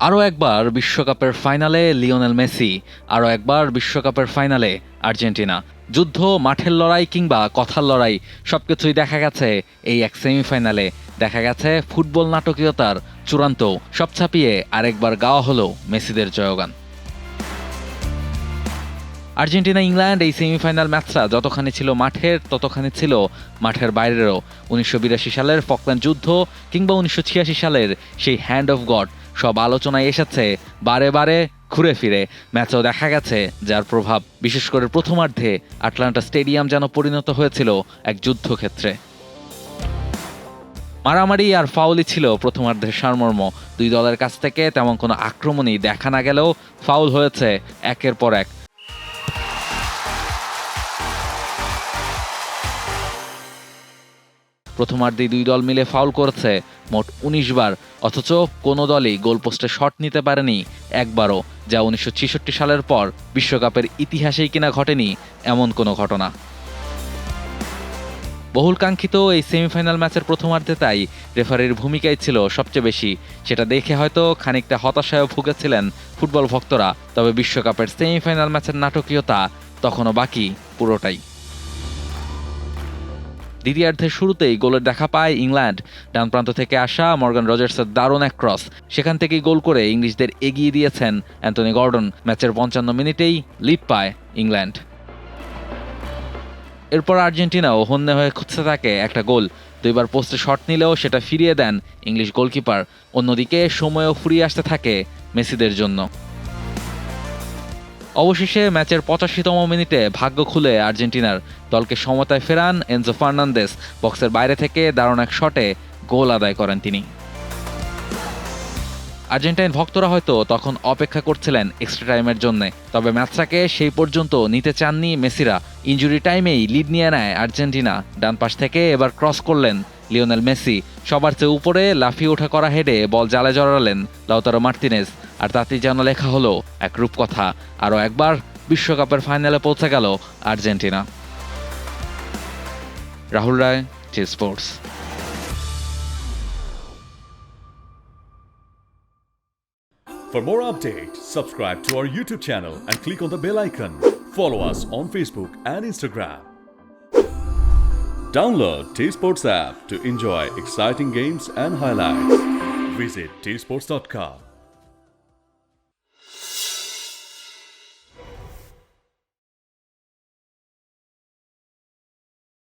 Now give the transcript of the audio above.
আরও একবার বিশ্বকাপের ফাইনালে লিওনেল মেসি, আরও একবার বিশ্বকাপের ফাইনালে আর্জেন্টিনা। যুদ্ধ, মাঠের লড়াই কিংবা কথার লড়াই সবকিছুই দেখা গেছে এই এক সেমিফাইনালে। দেখা গেছে ফুটবল নাটকীয়তার চূড়ান্ত, সব ছাপিয়ে আরেকবার গাওয়া হলো মেসিদের জয়গান। আর্জেন্টিনা ইংল্যান্ড এই সেমিফাইনাল ম্যাচটা যতখানি ছিল মাঠের, ততখানি ছিল মাঠের বাইরেরও। 1982 সালের ফকল্যান্ড যুদ্ধ কিংবা 1986 সালের সেই হ্যান্ড অফ গড সব আলোচনায় এসেছে বারে বারে ঘুরে ফিরে। ম্যাচেও দেখা গেছে যার প্রভাব, বিশেষ করে প্রথমার্ধে আটলান্টা স্টেডিয়াম যেন পরিণত হয়েছিল এক যুদ্ধক্ষেত্রে। মারামারি আর ফাউলই ছিল প্রথমার্ধের সারমর্ম। দুই দলের কাছ থেকে তেমন কোনো আক্রমণই দেখা না গেলেও ফাউল হয়েছে একের পর এক। প্রথমার্ধেই দুই দল মিলে ফাউল করেছে মোট 19 বার, অথচ কোনো দলই গোলপোস্টে শট নিতে পারেনি একবারও, যা 1966 সালের পর বিশ্বকাপের ইতিহাসেই কিনা ঘটেনি এমন কোনো ঘটনা। বহুল কাঙ্ক্ষিত এই সেমিফাইনাল ম্যাচের প্রথমার্ধে তাই রেফারির ভূমিকাই ছিল সবচেয়ে বেশি। সেটা দেখে হয়তো খানিকটা হতাশায়ও ভুগেছিলেন ফুটবল ভক্তরা। তবে বিশ্বকাপের সেমিফাইনাল ম্যাচের নাটকীয়তা তখনও বাকি পুরোটাই। দ্বিতীয়ার্ধের শুরুতেই গোলের দেখা পায় ইংল্যান্ড। ডান প্রান্ত থেকে আসা মর্গান রজার্সের দারুণ এক ক্রস, সেখান থেকেই গোল করে ইংলিশদের এগিয়ে দিয়েছেন অ্যান্থনি গর্ডন। ম্যাচের 55 মিনিটেই লিড পায় ইংল্যান্ড। এরপর আর্জেন্টিনাও হন্যে হয়ে খুঁজতে থাকে একটা গোল। দুইবার পোস্টে শট নিলেও সেটা ফিরিয়ে দেন ইংলিশ গোলকিপার। অন্যদিকে সময়ও ফুরিয়ে আসতে থাকে মেসিদের জন্য। অবশেষে ম্যাচের 85তম মিনিটে ভাগ্য খুলে আর্জেন্টিনার, দলকে সমতায় ফেরান এনজো ফার্নান্দেস। বক্সের বাইরে থেকে দারুণ এক শটে গোল আদায় করেন তিনি। আর্জেন্টাইন ভক্তরা হয়তো তখন অপেক্ষা করছিলেন এক্সট্রা টাইমের জন্য, তবে ম্যাচটাকে সেই পর্যন্ত নিতে চাননি মেসিরা। ইনজুরি টাইমেই লিড নিয়ে নেয় আর্জেন্টিনা। ডান পাশ থেকে এবার ক্রস করলেন লিওনেল মেসি। সবার চেয়ে উপরে লাফিয়ে ওঠা করা হেডে বল জালে জড়ালেন লাউতারো মার্তিনেজ। আর তাতেই যেন লেখা হলো এক রূপকথা, আরও একবার বিশ্বকাপের ফাইনালে পৌঁছে গেল Argentina. Rahul Roy, Zee sports. For more updates, subscribe to our YouTube channel and click on the bell icon. Follow us on Facebook and Instagram. Download T-Sports app to enjoy exciting games and highlights. Visit tsports.com.